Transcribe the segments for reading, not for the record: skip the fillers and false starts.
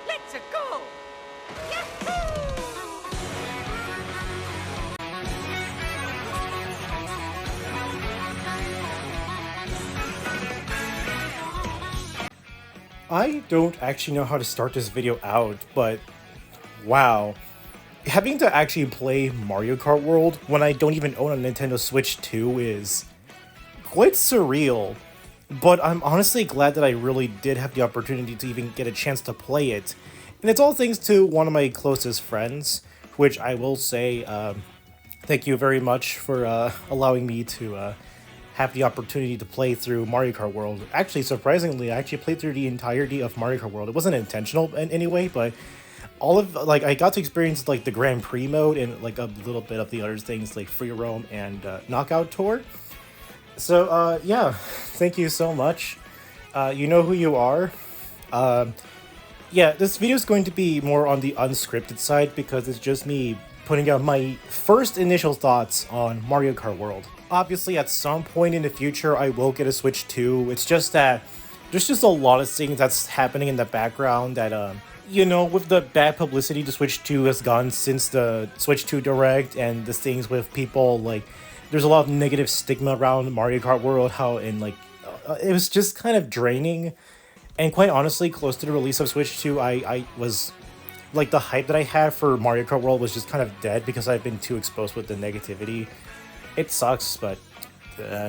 Let's go! I don't actually know how to start this video out, but wow. Having to actually play Mario Kart World when I don't even own a Nintendo Switch 2 is quite surreal. But I'm honestly glad that I really did have the opportunity to even get a chance to play it. And it's all thanks to one of my closest friends, which I will say thank you very much for allowing me to have the opportunity to play through Mario Kart World. Actually, surprisingly, I actually played through the entirety of Mario Kart World. It wasn't intentional in any way, but all of, like, I got to experience, like, the Grand Prix mode and, like, a little bit of the other things, like Free Roam and Knockout Tour. So, yeah, thank you so much. You know who you are. Yeah, this video is going to be more on the unscripted side because it's just me putting out my first initial thoughts on Mario Kart World. Obviously, at some point in the future, I will get a Switch 2. It's just that there's just a lot of things that's happening in the background that, you know, with the bad publicity the Switch 2 has gotten since the Switch 2 Direct and the things with people, like, there's a lot of negative stigma around Mario Kart World, how, and, like, it was just kind of draining. And quite honestly, close to the release of Switch 2, I was, like, the hype that I had for Mario Kart World was just kind of dead because I've been too exposed with the negativity. It sucks, but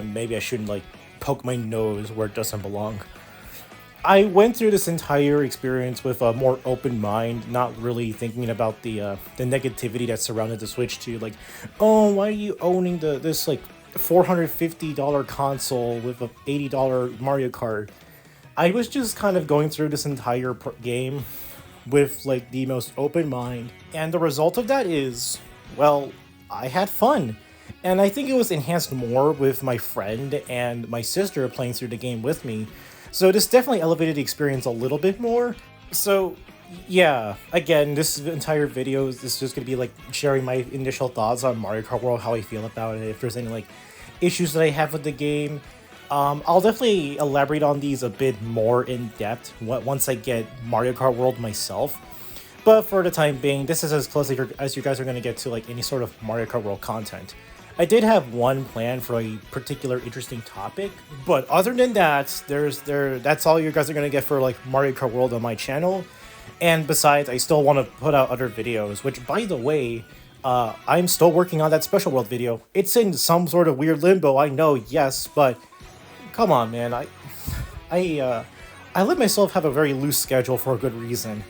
maybe I shouldn't, like, poke my nose where it doesn't belong. I went through this entire experience with a more open mind, not really thinking about the negativity that surrounded the Switch 2. Like, oh, why are you owning this, like, $450 console with a $80 Mario Kart? I was just kind of going through this entire game with, like, the most open mind. And the result of that is, well, I had fun. And I think it was enhanced more with my friend and my sister playing through the game with me. So this definitely elevated the experience a little bit more. So yeah, again, this entire video is just going to be like sharing my initial thoughts on Mario Kart World, how I feel about it, if there's any like issues that I have with the game. I'll definitely elaborate on these a bit more in depth once I get Mario Kart World myself. But for the time being, this is as close as you guys are going to get to like any sort of Mario Kart World content. I did have one plan for a particular interesting topic, but other than that, that's all you guys are going to get for like Mario Kart World on my channel. And besides, I still want to put out other videos, which by the way, I'm still working on that Special World video. It's in some sort of weird limbo, I know, yes, but come on, man. I let myself have a very loose schedule for a good reason.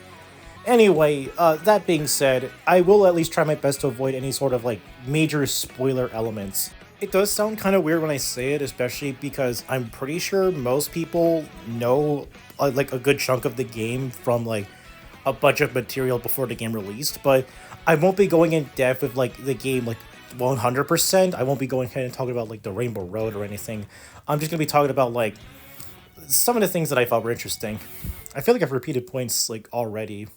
Anyway, that being said, I will at least try my best to avoid any sort of like major spoiler elements. It does sound kind of weird when I say it, especially because I'm pretty sure most people know like a good chunk of the game from like a bunch of material before the game released, but I won't be going in depth with like the game like 100%. I won't be going ahead and talking about like the Rainbow Road or anything. I'm just gonna be talking about like some of the things that I thought were interesting. I feel like I've repeated points like already.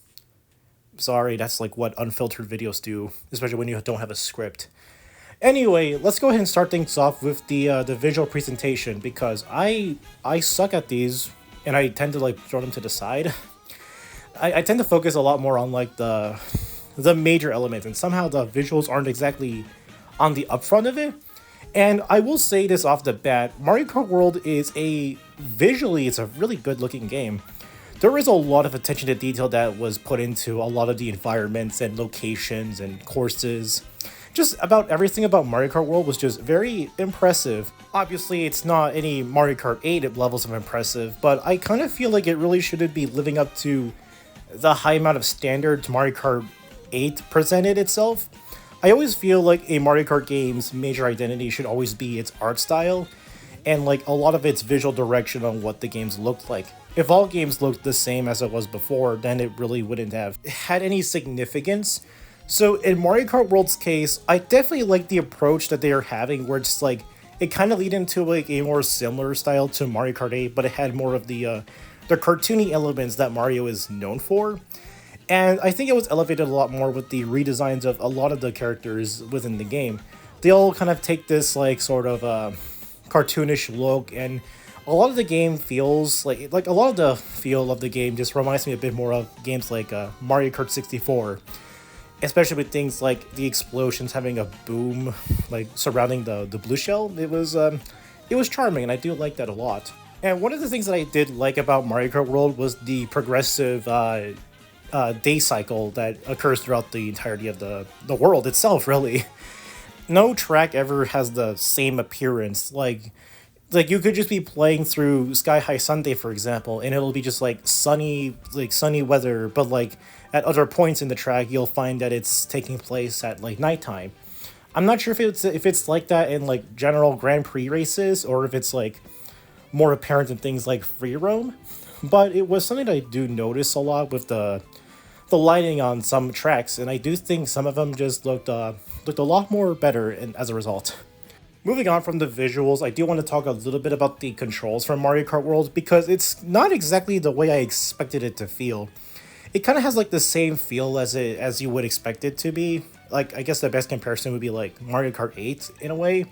Sorry, that's like what unfiltered videos do, especially when you don't have a script. Anyway, let's go ahead and start things off with the visual presentation, because I suck at these, and I tend to like throw them to the side. I tend to focus a lot more on like the major elements, and somehow the visuals aren't exactly on the upfront of it. And I will say this off the bat, Mario Kart World is visually, it's a really good looking game. There is a lot of attention to detail that was put into a lot of the environments and locations and courses. Just about everything about Mario Kart World was just very impressive. Obviously, it's not any Mario Kart 8 levels of impressive, but I kind of feel like it really shouldn't be living up to the high amount of standards Mario Kart 8 presented itself. I always feel like a Mario Kart game's major identity should always be its art style, and like a lot of its visual direction on what the games looked like. If all games looked the same as it was before, then it really wouldn't have had any significance. So in Mario Kart World's case, I definitely like the approach that they are having, where it's like, it kind of lead into like a more similar style to Mario Kart 8, but it had more of the cartoony elements that Mario is known for. And I think it was elevated a lot more with the redesigns of a lot of the characters within the game. They all kind of take this like sort of cartoonish look, and a lot of the game feels like a lot of the feel of the game just reminds me a bit more of games like Mario Kart 64, especially with things like the explosions having a boom like surrounding the blue shell. It was charming, and I do like that a lot. And one of the things that I did like about Mario Kart World was the progressive day cycle that occurs throughout the entirety of the world itself, really. No track ever has the same appearance. Like you could just be playing through Sky High Sunday, for example, and it'll be just like sunny weather, but like at other points in the track you'll find that it's taking place at like nighttime. I'm not sure if it's like that in like general Grand Prix races, or if it's like more apparent in things like free roam, but it was something that I do notice a lot with the lighting on some tracks, and I do think some of them just looked a lot more better as a result. Moving on from the visuals, I do want to talk a little bit about the controls from Mario Kart World, because it's not exactly the way I expected it to feel. It kind of has like the same feel as you would expect it to be. Like, I guess the best comparison would be like Mario Kart 8 in a way.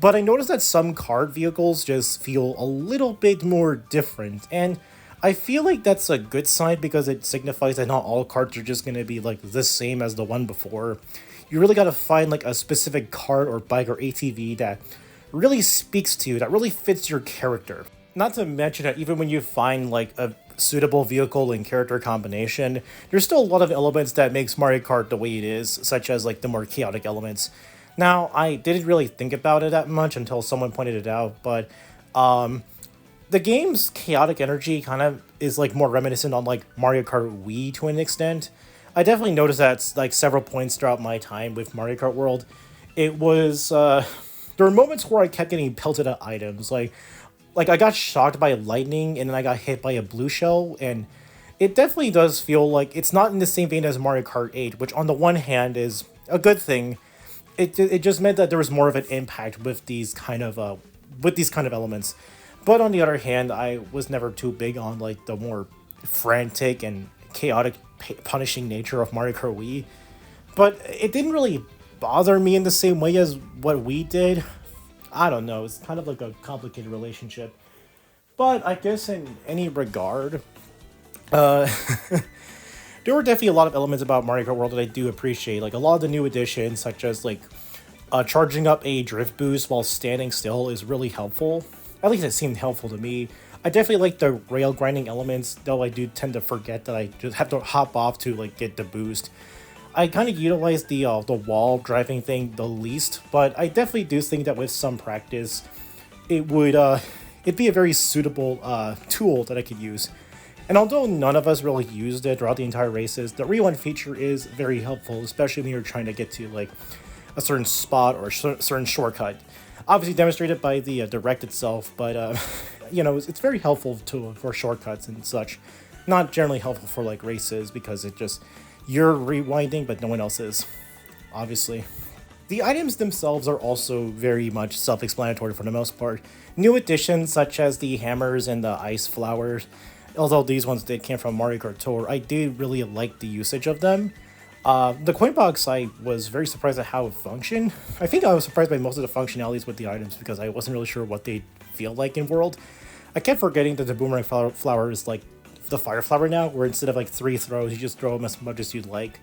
But I noticed that some kart vehicles just feel a little bit more different, and I feel like that's a good sign because it signifies that not all carts are just going to be like the same as the one before. You really got to find like a specific cart or bike or ATV that really speaks to you, that really fits your character. Not to mention that even when you find like a suitable vehicle and character combination, there's still a lot of elements that makes Mario Kart the way it is, such as like the more chaotic elements. Now, I didn't really think about it that much until someone pointed it out, but the game's chaotic energy kind of is like more reminiscent on like Mario Kart Wii to an extent. I definitely noticed that like several points throughout my time with Mario Kart World. It was there were moments where I kept getting pelted at items, like I got shocked by lightning and then I got hit by a blue shell, and it definitely does feel like it's not in the same vein as Mario Kart 8, which on the one hand is a good thing. It just meant that there was more of an impact with these kind of elements. But on the other hand, I was never too big on like the more frantic and chaotic punishing nature of Mario Kart Wii. But it didn't really bother me in the same way as what we did. I don't know, it's kind of like a complicated relationship. But I guess in any regard, uh, there were definitely a lot of elements about Mario Kart World that I do appreciate. Like a lot of the new additions, such as like charging up a drift boost while standing still is really helpful. At least it seemed helpful to me. I definitely like the rail grinding elements, though I do tend to forget that I just have to hop off to like get the boost. I kind of utilize the wall driving thing the least, but I definitely do think that with some practice, it'd be a very suitable tool that I could use. And although none of us really used it throughout the entire races, the rewind feature is very helpful, especially when you're trying to get to like a certain spot or a certain shortcut. Obviously demonstrated by the direct itself, but it's very helpful for shortcuts and such. Not generally helpful for like races because you're rewinding, but no one else is, obviously. The items themselves are also very much self-explanatory for the most part. New additions such as the hammers and the ice flowers, although these ones came from Mario Kart Tour, I did really like the usage of them. The coin box, I was very surprised at how it functioned. I think I was surprised by most of the functionalities with the items because I wasn't really sure what they feel like in World. I kept forgetting that the boomerang flower is like the fire flower now, where instead of like 3 throws, you just throw them as much as you'd like.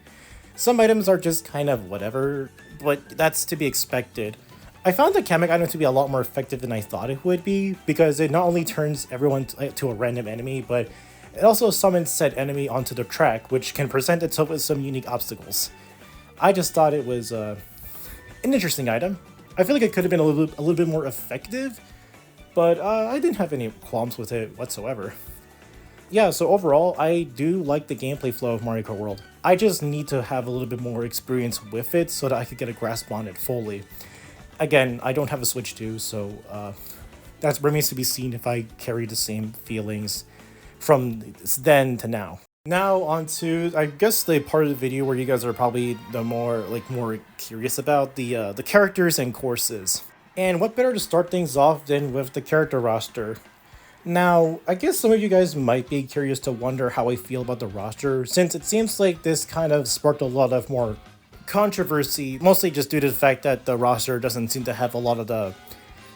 Some items are just kind of whatever, but that's to be expected. I found the Kamek item to be a lot more effective than I thought it would be, because it not only turns everyone to a random enemy, but it also summons said enemy onto the track, which can present itself with some unique obstacles. I just thought it was an interesting item. I feel like it could have been a little bit more effective, but I didn't have any qualms with it whatsoever. Yeah, so overall, I do like the gameplay flow of Mario Kart World. I just need to have a little bit more experience with it so that I could get a grasp on it fully. Again, I don't have a Switch 2, so that remains to be seen if I carry the same feelings from then to now. Now on to, I guess, the part of the video where you guys are probably the more curious about the characters and courses. And what better to start things off than with the character roster? Now, I guess some of you guys might be curious to wonder how I feel about the roster, since it seems like this kind of sparked a lot of more controversy, mostly just due to the fact that the roster doesn't seem to have a lot of the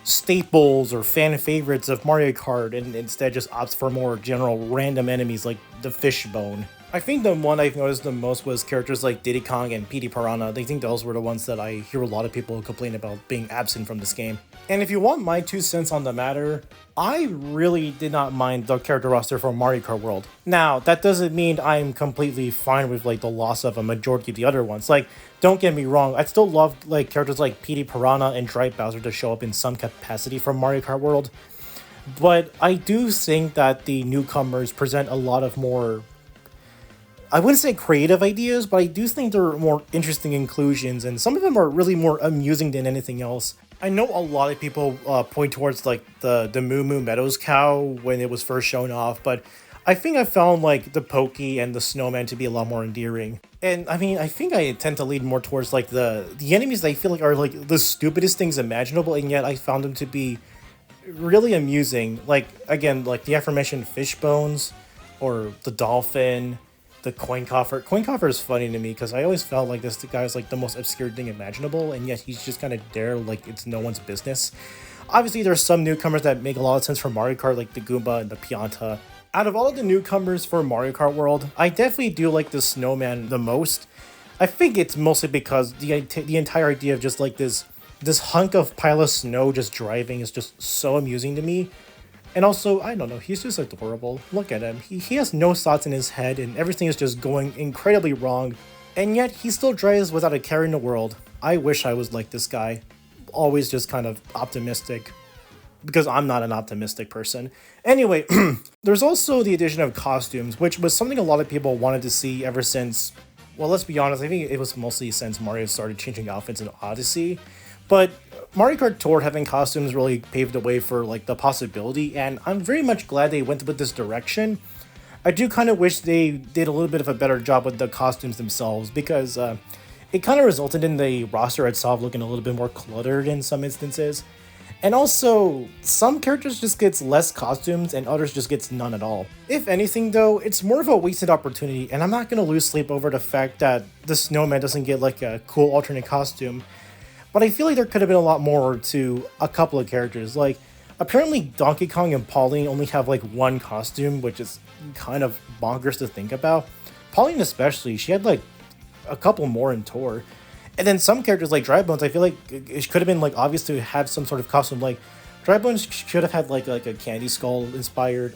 staples or fan favorites of Mario Kart and instead just opts for more general random enemies like the Fishbone. I think the one I've noticed the most was characters like Diddy Kong and Petey Piranha. I think those were the ones that I hear a lot of people complain about being absent from this game. And if you want my 2 cents on the matter, I really did not mind the character roster for Mario Kart World. Now, that doesn't mean I'm completely fine with like the loss of a majority of the other ones. Like, don't get me wrong, I still love like characters like Petey Piranha and Dry Bowser to show up in some capacity from Mario Kart World. But I do think that the newcomers present a lot of more, I wouldn't say creative ideas, but I do think they're more interesting inclusions, and some of them are really more amusing than anything else. I know a lot of people point towards like the Moo Moo Meadows cow when it was first shown off, but I think I found like the Pokey and the Snowman to be a lot more endearing. And I mean, I think I tend to lean more towards like the enemies that I feel like are like the stupidest things imaginable, and yet I found them to be really amusing. Like again, like the aforementioned fish bones or the dolphin, the coin coffer. Coin coffer is funny to me because I always felt like this guy is like the most obscure thing imaginable, and yet he's just kind of there like it's no one's business. Obviously, there's some newcomers that make a lot of sense for Mario Kart, like the Goomba and the Pianta. Out of all of the newcomers for Mario Kart World, I definitely do like the Snowman the most. I think it's mostly because the entire idea of just like this hunk of pile of snow just driving is just so amusing to me. And also, I don't know, he's just adorable. Look at him. He has no thoughts in his head and everything is just going incredibly wrong. And yet, he still drives without a care in the world. I wish I was like this guy. Always just kind of optimistic. Because I'm not an optimistic person. Anyway, there's also the addition of costumes, which was something a lot of people wanted to see ever since, well, let's be honest, I think it was mostly since Mario started changing outfits in Odyssey. But Mario Kart Tour having costumes really paved the way for like the possibility, and I'm very much glad they went with this direction. I do kind of wish they did a little bit of a better job with the costumes themselves because it kind of resulted in the roster itself looking a little bit more cluttered in some instances. And also, some characters just gets less costumes and others just gets none at all. If anything though, it's more of a wasted opportunity, and I'm not gonna lose sleep over the fact that the Snowman doesn't get like a cool alternate costume. But I feel like there could have been a lot more to a couple of characters. Like, apparently Donkey Kong and Pauline only have like one costume, which is kind of bonkers to think about. Pauline especially, she had like a couple more in Tour. And then some characters like Drybones, I feel like it could have been like obvious to have some sort of costume. Like, Drybones should have had like a Candy Skull inspired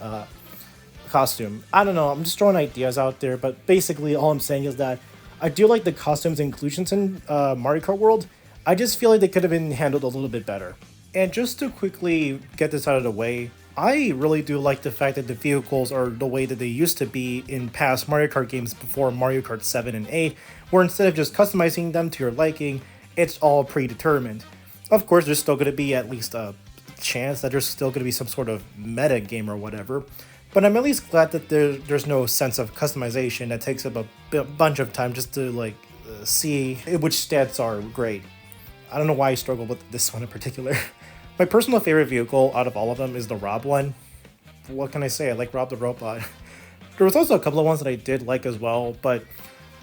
costume. I don't know, I'm just throwing ideas out there, but basically all I'm saying is that I do like the costumes inclusions in Mario Kart World. I just feel like they could have been handled a little bit better. And just to quickly get this out of the way, I really do like the fact that the vehicles are the way that they used to be in past Mario Kart games before Mario Kart 7 and 8, where instead of just customizing them to your liking, it's all predetermined. Of course, there's still going to be at least a chance that there's still going to be some sort of meta game or whatever, but I'm at least glad that there's no sense of customization that takes up a bunch of time just to like see which stats are great. I don't know why I struggle with this one in particular. My personal favorite vehicle out of all of them is the Rob one. What can I say? I like Rob the Robot. There was also a couple of ones that I did like as well, but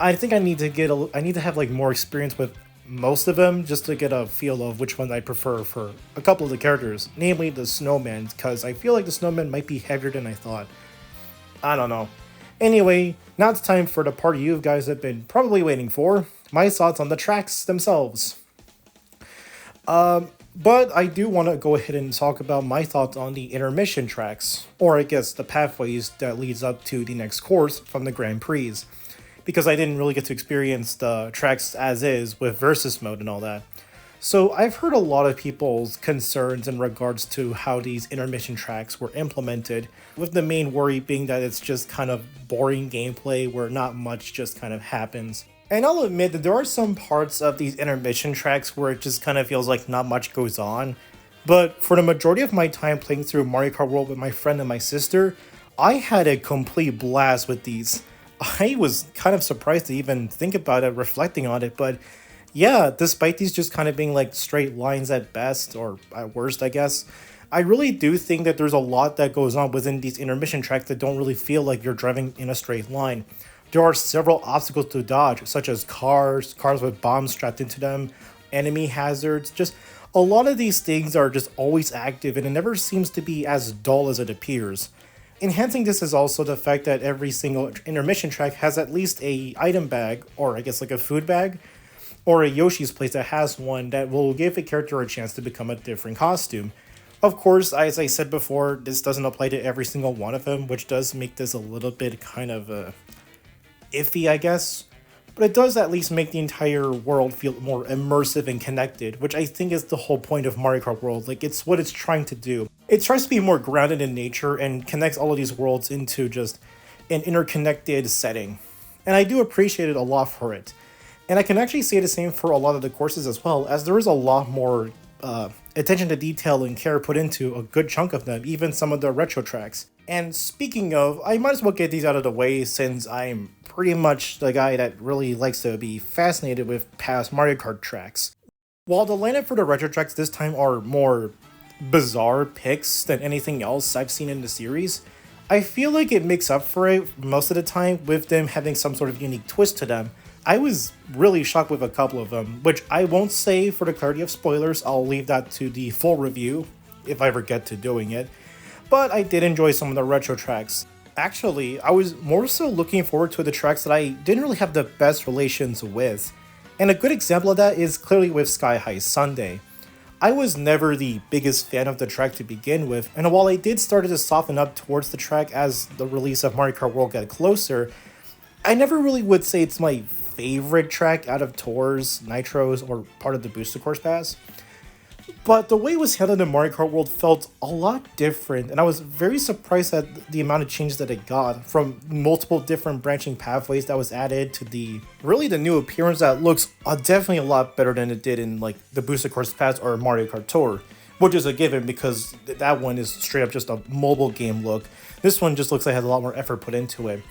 I think I need to have like more experience with most of them just to get a feel of which one I prefer for a couple of the characters, namely the Snowman, because I feel like the Snowman might be heavier than I thought. I don't know. Anyway, now it's time for the part you guys have been probably waiting for, my thoughts on the tracks themselves. But I do want to go ahead and talk about my thoughts on the intermission tracks, or I guess the pathways that leads up to the next course from the Grand Prix, because I didn't really get to experience the tracks as is with versus mode and all that. So I've heard a lot of people's concerns in regards to how these intermission tracks were implemented, with the main worry being that it's just kind of boring gameplay where not much just kind of happens. And I'll admit that there are some parts of these intermission tracks where it just kind of feels like not much goes on. But for the majority of my time playing through Mario Kart World with my friend and my sister, I had a complete blast with these. I was kind of surprised to even think about it, reflecting on it, but yeah, despite these just kind of being like straight lines at best, or at worst, I guess, I really do think that there's a lot that goes on within these intermission tracks that don't really feel like you're driving in a straight line. There are several obstacles to dodge, such as cars with bombs strapped into them, enemy hazards. Just a lot of these things are just always active, and it never seems to be as dull as it appears. Enhancing this is also the fact that every single intermission track has at least a item bag, or I guess like a food bag, or a Yoshi's place that has one that will give a character a chance to become a different costume. Of course, as I said before, this doesn't apply to every single one of them, which does make this a little bit kind of iffy, I guess. But it does at least make the entire world feel more immersive and connected, which I think is the whole point of Mario Kart World. Like, it's what it's trying to do. It tries to be more grounded in nature and connects all of these worlds into just an interconnected setting. And I do appreciate it a lot for it. And I can actually say the same for a lot of the courses as well, as there is a lot more attention to detail and care put into a good chunk of them, even some of the retro tracks. And speaking of, I might as well get these out of the way since I'm pretty much the guy that really likes to be fascinated with past Mario Kart tracks. While the lineup for the retro tracks this time are more bizarre picks than anything else I've seen in the series, I feel like it makes up for it most of the time with them having some sort of unique twist to them. I was really shocked with a couple of them, which I won't say for the clarity of spoilers. I'll leave that to the full review if I ever get to doing it. But I did enjoy some of the retro tracks. Actually, I was more so looking forward to the tracks that I didn't really have the best relations with. And a good example of that is clearly with Sky High Sunday. I was never the biggest fan of the track to begin with, and while I did start to soften up towards the track as the release of Mario Kart World got closer, I never really would say it's my favorite track out of Tours, Nitros, or part of the Booster Course Pass. But the way it was handled in Mario Kart World felt a lot different, and I was very surprised at the amount of changes that it got, from multiple different branching pathways that was added to the new appearance that looks definitely a lot better than it did in like the Booster Course Pass or Mario Kart Tour, which is a given because that one is straight up just a mobile game look. This one just looks like it has a lot more effort put into it.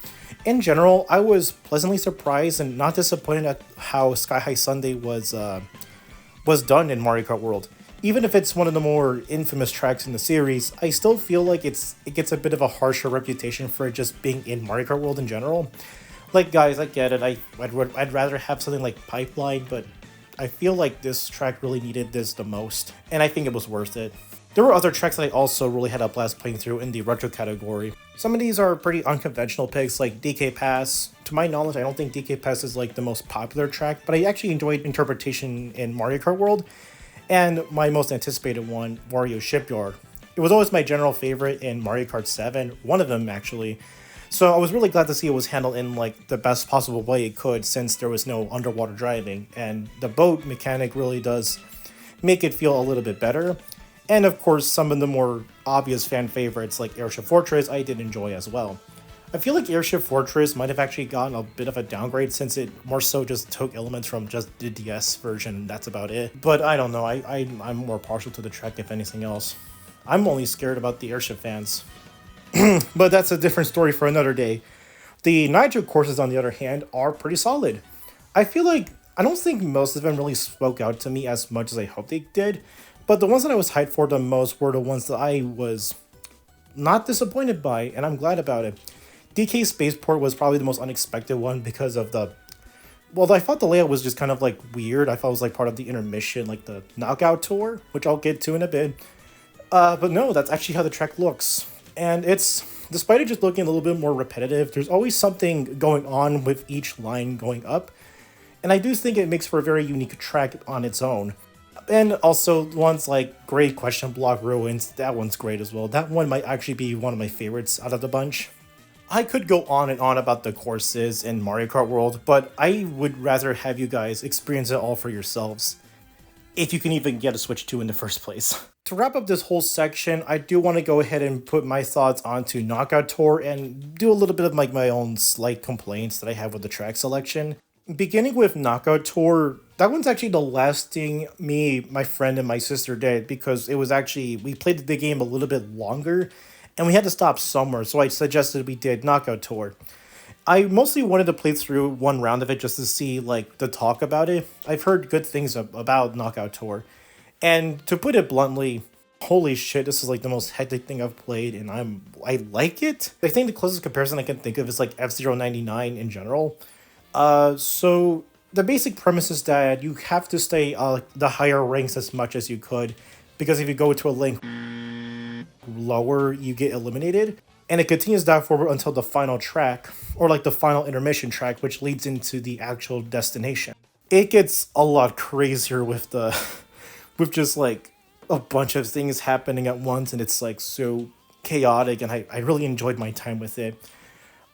In general, I was pleasantly surprised and not disappointed at how Sky High Sunday was done in Mario Kart World. Even if it's one of the more infamous tracks in the series, I still feel like it gets a bit of a harsher reputation for it just being in Mario Kart World in general. Like, guys, I get it. I'd rather have something like Pipeline, but I feel like this track really needed this the most, and I think it was worth it. There were other tracks that I also really had a blast playing through in the retro category. Some of these are pretty unconventional picks, like DK Pass. To my knowledge, I don't think DK Pass is like the most popular track, but I actually enjoyed interpretation in Mario Kart World. And my most anticipated one, Wario Shipyard. It was always my general favorite in Mario Kart 7, one of them actually. So I was really glad to see it was handled in like the best possible way it could, since there was no underwater driving, and the boat mechanic really does make it feel a little bit better. And of course, some of the more obvious fan favorites like Airship Fortress I did enjoy as well. I feel like Airship Fortress might have actually gotten a bit of a downgrade since it more so just took elements from just the DS version, and that's about it. But I don't know, I'm more partial to the track if anything else. I'm only scared about the airship fans. But that's a different story for another day. The Nitro courses, on the other hand, are pretty solid. I don't think most of them really spoke out to me as much as I hoped they did, but the ones that I was hyped for the most were the ones that I was not disappointed by, and I'm glad about it. DK Spaceport was probably the most unexpected one because of I thought the layout was just kind of like weird. I thought it was like part of the intermission, like the knockout tour, which I'll get to in a bit. But no, that's actually how the track looks. And despite it just looking a little bit more repetitive, there's always something going on with each line going up. And I do think it makes for a very unique track on its own. And also ones like Great Question Block Ruins, that one's great as well. That one might actually be one of my favorites out of the bunch. I could go on and on about the courses in Mario Kart World, but I would rather have you guys experience it all for yourselves, if you can even get a Switch 2 in the first place. To wrap up this whole section, I do want to go ahead and put my thoughts onto Knockout Tour and do a little bit of like my own slight complaints that I have with the track selection. Beginning with Knockout Tour, that one's actually the last thing me, my friend, and my sister did, because we played the game a little bit longer, and we had to stop somewhere, so I suggested we did Knockout Tour. I mostly wanted to play through one round of it just to see, like, the talk about it. I've heard good things about Knockout Tour. And to put it bluntly, Holy shit, this is like the most hectic thing I've played, and I like it. I think the closest comparison I can think of is like F-Zero 99 in general. So the basic premise is that you have to stay the higher ranks as much as you could, because if you go to a link lower, you get eliminated. And it continues that forward until the final track, or like the final intermission track, which leads into the actual destination. It gets a lot crazier with the, with just like a bunch of things happening at once, and it's like so chaotic, and I really enjoyed my time with it.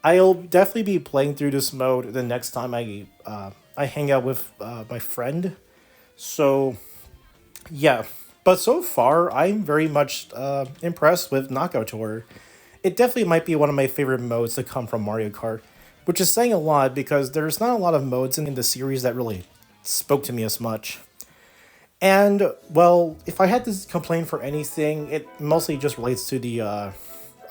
I'll definitely be playing through this mode the next time I hang out with my friend. So yeah, but so far I'm very much impressed with Knockout Tour. It definitely might be one of my favorite modes to come from Mario Kart, which is saying a lot because there's not a lot of modes in the series that really spoke to me as much. And, well, if I had to complain for anything, it mostly just relates to the, I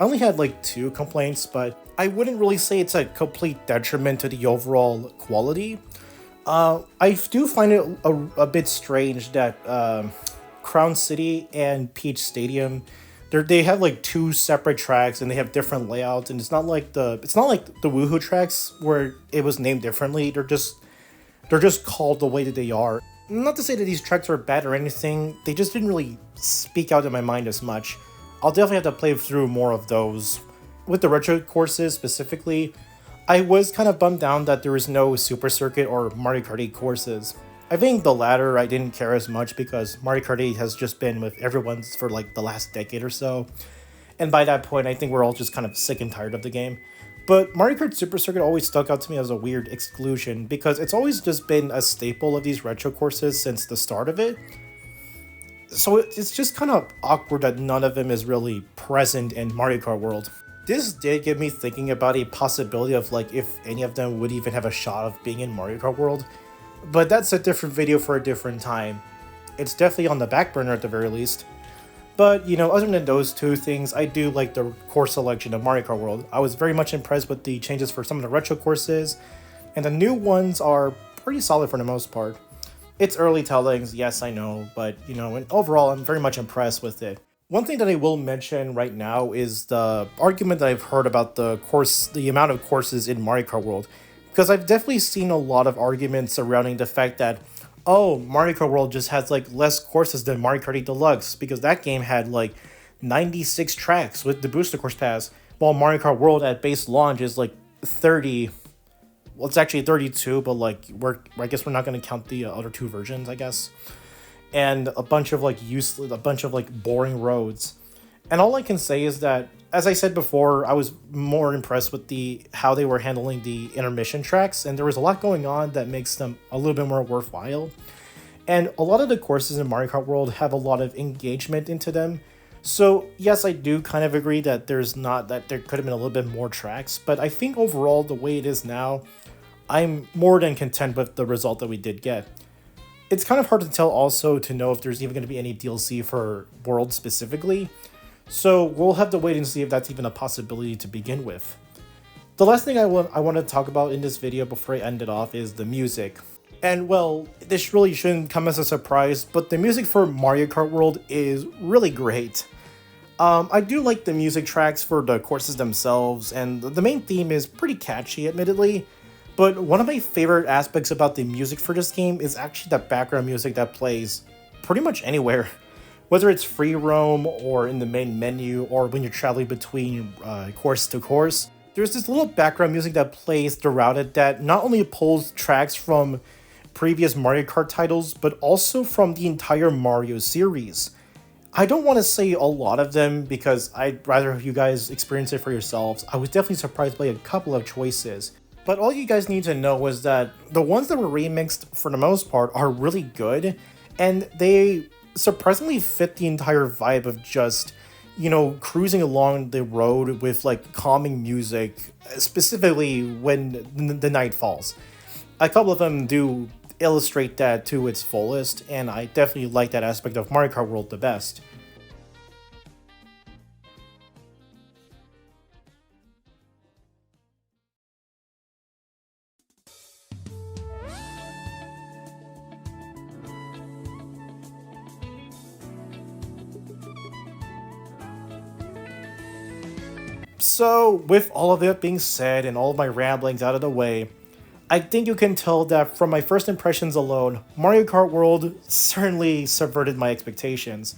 only had like two complaints, but I wouldn't really say it's a complete detriment to the overall quality. I do find it a bit strange that Crown City and Peach Stadium, they have like two separate tracks and they have different layouts, and it's not like the Woohoo tracks where it was named differently. They're just called the way that they are. Not to say that these tracks are bad or anything, they just didn't really speak out in my mind as much. I'll definitely have to play through more of those. With the retro courses specifically, I was kind of bummed down that there was no Super Circuit or Mario Kart 8 courses. I think the latter I didn't care as much because Mario Kart 8 has just been with everyone for like the last decade or so. And by that point, I think we're all just kind of sick and tired of the game. But Mario Kart Super Circuit always stuck out to me as a weird exclusion because it's always just been a staple of these retro courses since the start of it. So it's just kind of awkward that none of them is really present in Mario Kart World. This did get me thinking about a possibility of like if any of them would even have a shot of being in Mario Kart World. But that's a different video for a different time. It's definitely on the back burner at the very least. But, you know, other than those two things, I do like the course selection of Mario Kart World. I was very much impressed with the changes for some of the retro courses, and the new ones are pretty solid for the most part. It's early tellings, yes, I know, but, you know, and overall, I'm very much impressed with it. One thing that I will mention right now is the argument that I've heard about the amount of courses in Mario Kart World, because I've definitely seen a lot of arguments surrounding the fact that, oh, Mario Kart World just has like less courses than Mario Kart 8 Deluxe because that game had like 96 tracks with the Booster Course Pass, while Mario Kart World at base launch is like 30. Well, it's actually 32, but like I guess we're not going to count the other two versions, I guess. And a bunch of like boring roads. And all I can say is that, as I said before, I was more impressed with how they were handling the intermission tracks, and there was a lot going on that makes them a little bit more worthwhile. And a lot of the courses in Mario Kart World have a lot of engagement into them. So yes, I do kind of agree that there could have been a little bit more tracks, but I think overall the way it is now, I'm more than content with the result that we did get. It's kind of hard to tell also to know if there's even going to be any DLC for World specifically. So we'll have to wait and see if that's even a possibility to begin with. The last thing I want to talk about in this video before I end it off is the music. And well, this really shouldn't come as a surprise, but the music for Mario Kart World is really great. I do like the music tracks for the courses themselves, and the main theme is pretty catchy, admittedly. But one of my favorite aspects about the music for this game is actually the background music that plays pretty much anywhere. Whether it's free roam or in the main menu or when you're traveling between course to course, there's this little background music that plays throughout it that not only pulls tracks from previous Mario Kart titles, but also from the entire Mario series. I don't want to say a lot of them because I'd rather you guys experience it for yourselves. I was definitely surprised by a couple of choices. But all you guys need to know is that the ones that were remixed, for the most part, are really good, and they surprisingly fit the entire vibe of just, you know, cruising along the road with like calming music, specifically when the night falls. A couple of them do illustrate that to its fullest, and I definitely like that aspect of Mario Kart World the best. So, with all of that being said and all of my ramblings out of the way, I think you can tell that from my first impressions alone, Mario Kart World certainly subverted my expectations,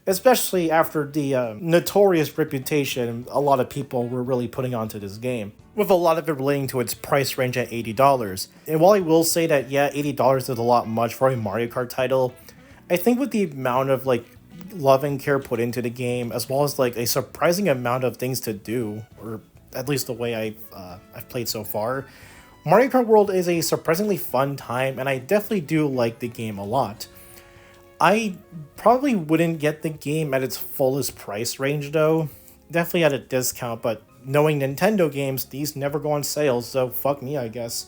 especially after the notorious reputation a lot of people were really putting onto this game, with a lot of it relating to its price range at $80. And while I will say that, yeah, $80 is a lot much for a Mario Kart title, I think with the amount of like love and care put into the game, as well as like a surprising amount of things to do, or at least the way I've played so far, Mario Kart World is a surprisingly fun time, and I definitely do like the game a lot. I probably wouldn't get the game at its fullest price range though, definitely at a discount, but knowing Nintendo games, these never go on sale, so fuck me, I guess.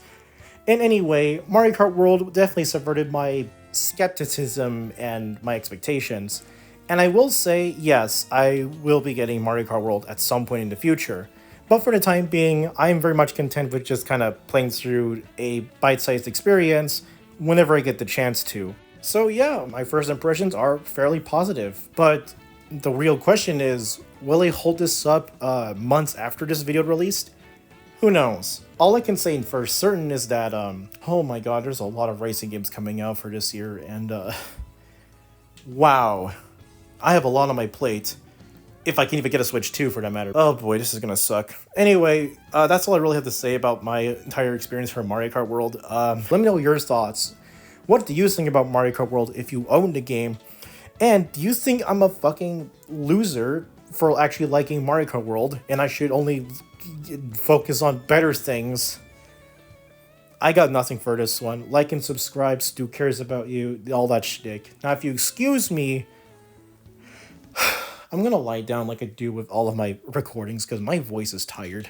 And anyway, Mario Kart World definitely subverted my skepticism and my expectations. And I will say, yes, I will be getting Mario Kart World at some point in the future. But for the time being, I am very much content with just kind of playing through a bite-sized experience whenever I get the chance to. So yeah, my first impressions are fairly positive. But the real question is, will I hold this up months after this video released? Who knows? All I can say for certain is that, oh my god, there's a lot of racing games coming out for this year, and wow. I have a lot on my plate. If I can even get a Switch 2 for that matter. Oh boy, this is gonna suck. Anyway, that's all I really have to say about my entire experience for Mario Kart World. Let me know your thoughts. What do you think about Mario Kart World if you own the game? And do you think I'm a fucking loser for actually liking Mario Kart World, and I should only focus on better things? I got nothing for this one. Like and subscribe, Stu cares about you, all that shtick. Now if you excuse me, I'm gonna lie down like I do with all of my recordings because my voice is tired.